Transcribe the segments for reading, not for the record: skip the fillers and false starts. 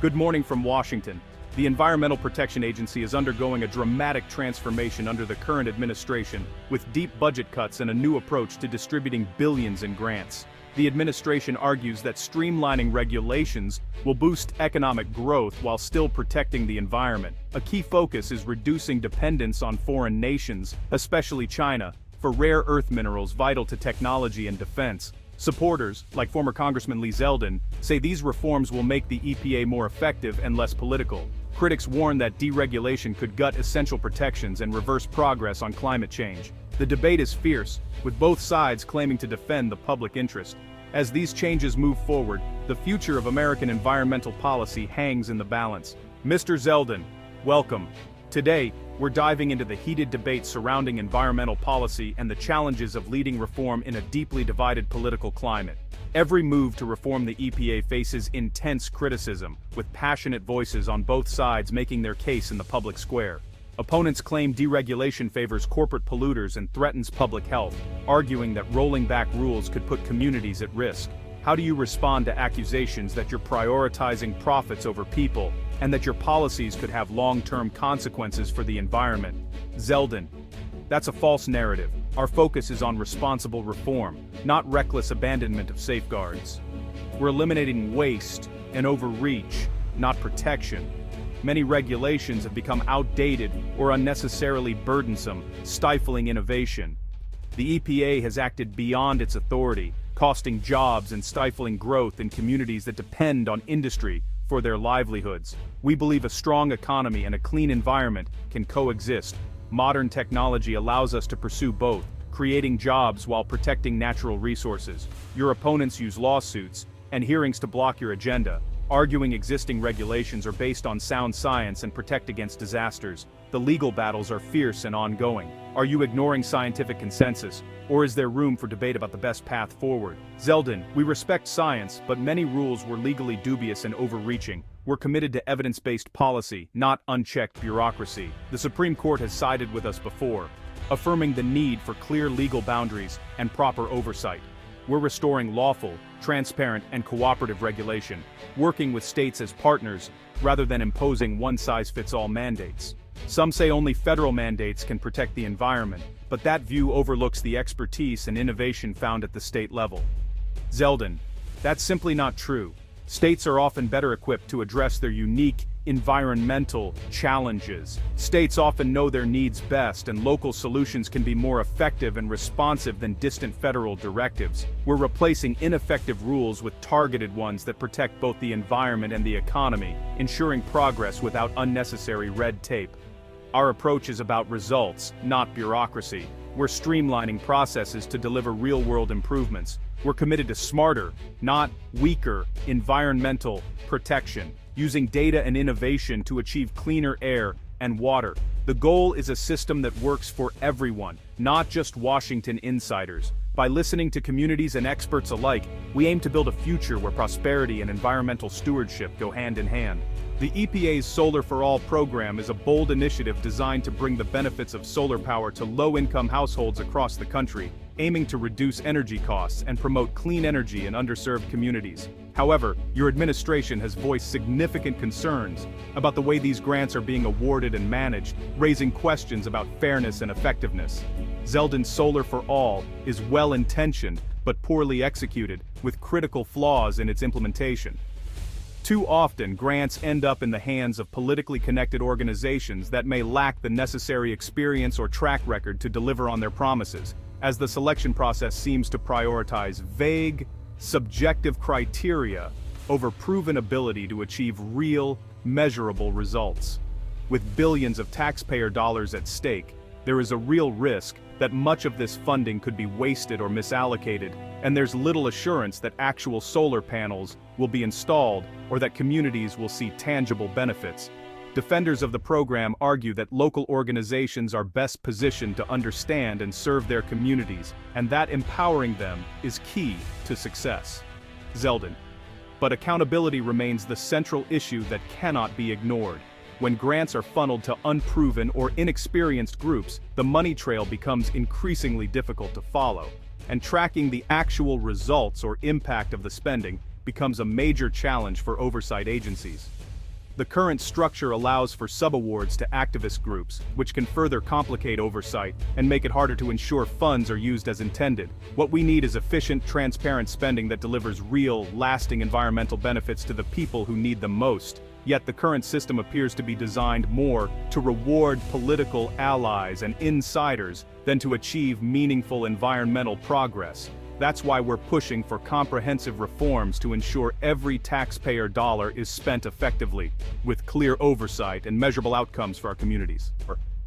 Good morning from Washington. The Environmental Protection Agency is undergoing a dramatic transformation under the current administration, with deep budget cuts and a new approach to distributing billions in grants. The administration argues that streamlining regulations will boost economic growth while still protecting the environment. A key focus is reducing dependence on foreign nations, especially China, for rare earth minerals vital to technology and defense. Supporters, like former Congressman Lee Zeldin, say these reforms will make the EPA more effective and less political. Critics warn that deregulation could gut essential protections and reverse progress on climate change. The debate is fierce, with both sides claiming to defend the public interest. As these changes move forward, the future of American environmental policy hangs in the balance. Mr. Zeldin, welcome. Today, we're diving into the heated debate surrounding environmental policy and the challenges of leading reform in a deeply divided political climate. Every move to reform the EPA faces intense criticism, with passionate voices on both sides making their case in the public square. Opponents claim deregulation favors corporate polluters and threatens public health, arguing that rolling back rules could put communities at risk. How do you respond to accusations that you're prioritizing profits over people, and that your policies could have long-term consequences for the environment? Zeldin, that's a false narrative. Our focus is on responsible reform, not reckless abandonment of safeguards. We're eliminating waste and overreach, not protection. Many regulations have become outdated or unnecessarily burdensome, stifling innovation. The EPA has acted beyond its authority, costing jobs and stifling growth in communities that depend on industry for their livelihoods. We believe a strong economy and a clean environment can coexist. Modern technology allows us to pursue both, creating jobs while protecting natural resources. Your opponents use lawsuits and hearings to block your agenda, arguing existing regulations are based on sound science and protect against disasters. The legal battles are fierce and ongoing. Are you ignoring scientific consensus, or is there room for debate about the best path forward? Zeldin, we respect science, but many rules were legally dubious and overreaching. We're committed to evidence-based policy, not unchecked bureaucracy. The Supreme Court has sided with us before, affirming the need for clear legal boundaries and proper oversight. We're restoring lawful, transparent, and cooperative regulation, working with states as partners rather than imposing one-size-fits-all mandates. Some say only federal mandates can protect the environment, but that view overlooks the expertise and innovation found at the state level. Zeldin, that's simply not true. States are often better equipped to address their unique environmental challenges. States often know their needs best, and local solutions can be more effective and responsive than distant federal directives. We're replacing ineffective rules with targeted ones that protect both the environment and the economy, ensuring progress without unnecessary red tape. Our approach is about results, not bureaucracy. We're streamlining processes to deliver real-world improvements. We're committed to smarter, not weaker, environmental protection, using data and innovation to achieve cleaner air and water. The goal is a system that works for everyone, not just Washington insiders. By listening to communities and experts alike, we aim to build a future where prosperity and environmental stewardship go hand in hand. The EPA's Solar for All program is a bold initiative designed to bring the benefits of solar power to low-income households across the country, aiming to reduce energy costs and promote clean energy in underserved communities. However, your administration has voiced significant concerns about the way these grants are being awarded and managed, raising questions about fairness and effectiveness. Zeldin's Solar for All is well-intentioned but poorly executed, with critical flaws in its implementation. Too often, grants end up in the hands of politically connected organizations that may lack the necessary experience or track record to deliver on their promises, as the selection process seems to prioritize vague, subjective criteria over proven ability to achieve real, measurable results. With billions of taxpayer dollars at stake, there is a real risk that much of this funding could be wasted or misallocated, and there's little assurance that actual solar panels will be installed or that communities will see tangible benefits. Defenders of the program argue that local organizations are best positioned to understand and serve their communities, and that empowering them is key to success. Zeldin, but accountability remains the central issue that cannot be ignored. When grants are funneled to unproven or inexperienced groups, the money trail becomes increasingly difficult to follow, and tracking the actual results or impact of the spending becomes a major challenge for oversight agencies. The current structure allows for subawards to activist groups, which can further complicate oversight and make it harder to ensure funds are used as intended. What we need is efficient, transparent spending that delivers real, lasting environmental benefits to the people who need them most. Yet the current system appears to be designed more to reward political allies and insiders than to achieve meaningful environmental progress. That's why we're pushing for comprehensive reforms to ensure every taxpayer dollar is spent effectively, with clear oversight and measurable outcomes for our communities.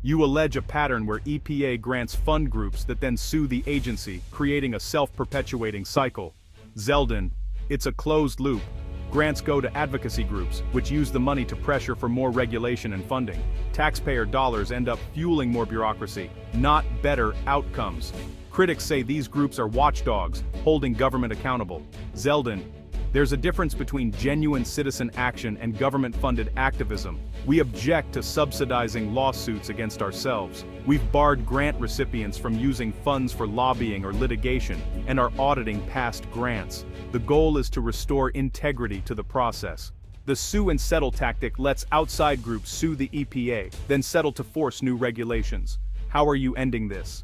You allege a pattern where EPA grants fund groups that then sue the agency, creating a self-perpetuating cycle. Zeldin, it's a closed loop. Grants go to advocacy groups, which use the money to pressure for more regulation and funding. Taxpayer dollars end up fueling more bureaucracy, not better outcomes. Critics say these groups are watchdogs, holding government accountable. Zeldin, there's a difference between genuine citizen action and government-funded activism. We object to subsidizing lawsuits against ourselves. We've barred grant recipients from using funds for lobbying or litigation, and are auditing past grants. The goal is to restore integrity to the process. The sue and settle tactic lets outside groups sue the EPA, then settle to force new regulations. How are you ending this?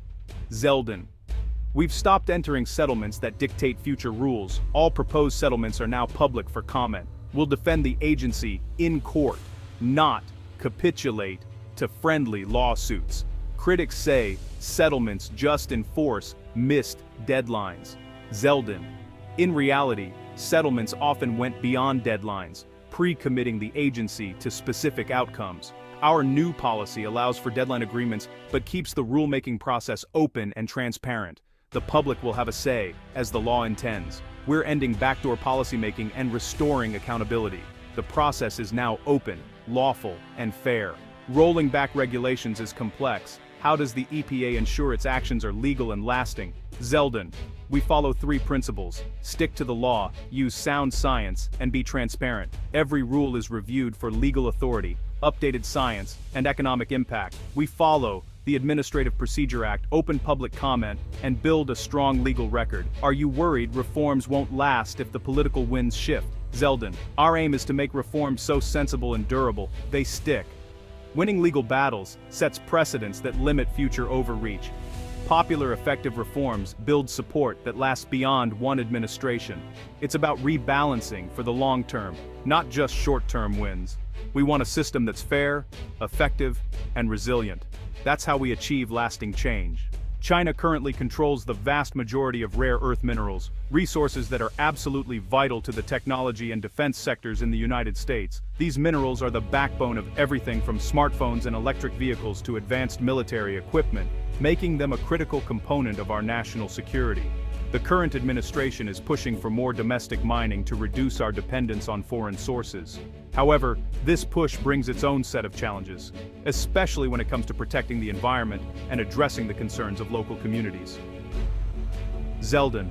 Zeldin, we've stopped entering settlements that dictate future rules. All proposed settlements are now public for comment. We'll defend the agency in court, not capitulate to friendly lawsuits. Critics say settlements just enforce missed deadlines. Zeldin, in reality, settlements often went beyond deadlines, pre-committing the agency to specific outcomes. Our new policy allows for deadline agreements but keeps the rulemaking process open and transparent. The public will have a say, as the law intends. We're ending backdoor policymaking and restoring accountability. The process is now open, lawful, and fair. Rolling back regulations is complex. How does the EPA ensure its actions are legal and lasting? Zeldin, we follow 3 principles: stick to the law, use sound science, and be transparent. Every rule is reviewed for legal authority, updated science, and economic impact. We follow the Administrative Procedure Act, open public comment, and build a strong legal record. Are you worried reforms won't last if the political winds shift? Zeldin, our aim is to make reforms so sensible and durable, they stick. Winning legal battles sets precedents that limit future overreach. Popular, effective reforms build support that lasts beyond one administration. It's about rebalancing for the long term, not just short-term wins. We want a system that's fair, effective, and resilient. That's how we achieve lasting change. China currently controls the vast majority of rare earth minerals, resources that are absolutely vital to the technology and defense sectors in the United States. These minerals are the backbone of everything from smartphones and electric vehicles to advanced military equipment, making them a critical component of our national security. The current administration is pushing for more domestic mining to reduce our dependence on foreign sources. However, this push brings its own set of challenges, especially when it comes to protecting the environment and addressing the concerns of local communities. Zeldin,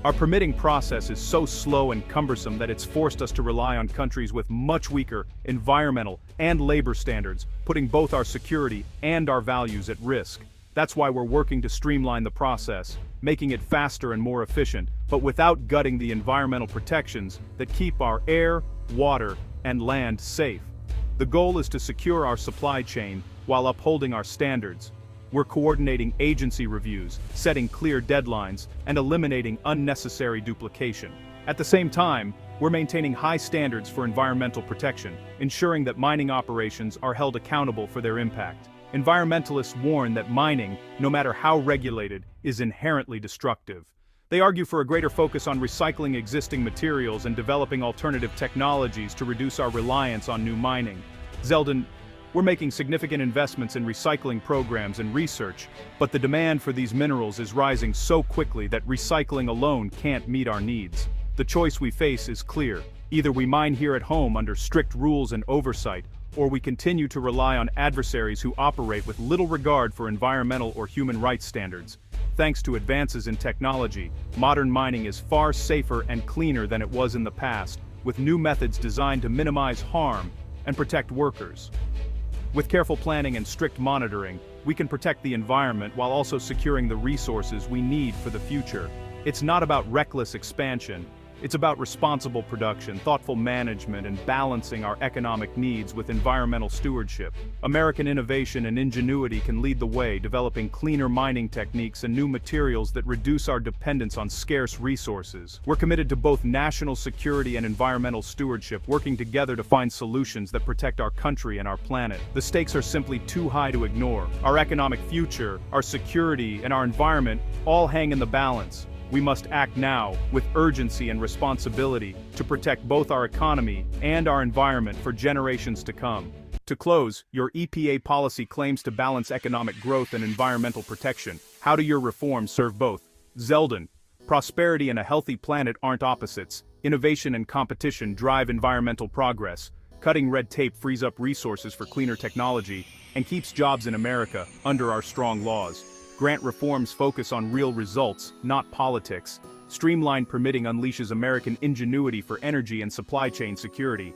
our permitting process is so slow and cumbersome that it's forced us to rely on countries with much weaker environmental and labor standards, putting both our security and our values at risk. That's why we're working to streamline the process, making it faster and more efficient, but without gutting the environmental protections that keep our air, water, and land safe. The goal is to secure our supply chain while upholding our standards. We're coordinating agency reviews, setting clear deadlines, and eliminating unnecessary duplication. At the same time, we're maintaining high standards for environmental protection, ensuring that mining operations are held accountable for their impact. Environmentalists warn that mining, no matter how regulated, is inherently destructive. They argue for a greater focus on recycling existing materials and developing alternative technologies to reduce our reliance on new mining. Zeldin, we're making significant investments in recycling programs and research, but the demand for these minerals is rising so quickly that recycling alone can't meet our needs. The choice we face is clear. Either we mine here at home under strict rules and oversight, or we continue to rely on adversaries who operate with little regard for environmental or human rights standards. Thanks to advances in technology, modern mining is far safer and cleaner than it was in the past, with new methods designed to minimize harm and protect workers. With careful planning and strict monitoring, we can protect the environment while also securing the resources we need for the future. It's not about reckless expansion, It's about responsible production, thoughtful management, and balancing our economic needs with environmental stewardship. American innovation and ingenuity can lead the way, developing cleaner mining techniques and new materials that reduce our dependence on scarce resources. We're committed to both national security and environmental stewardship, working together to find solutions that protect our country and our planet. The stakes are simply too high to ignore. Our economic future, our security, and our environment all hang in the balance. We must act now, with urgency and responsibility, to protect both our economy and our environment for generations to come. To close, your EPA policy claims to balance economic growth and environmental protection. How do your reforms serve both? Zeldin, prosperity and a healthy planet aren't opposites. Innovation and competition drive environmental progress. Cutting red tape frees up resources for cleaner technology and keeps jobs in America under our strong laws. Grant reforms focus on real results, not politics. Streamlined permitting unleashes American ingenuity for energy and supply chain security.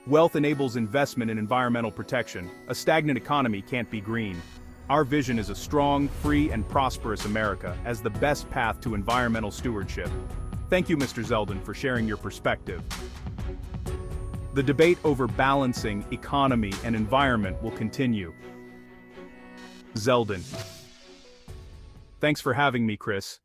Wealth enables investment in environmental protection. A stagnant economy can't be green. Our vision is a strong, free, and prosperous America as the best path to environmental stewardship. Thank you, Mr. Zeldin, for sharing your perspective. The debate over balancing economy and environment will continue. Zeldin. Thanks for having me, Chris.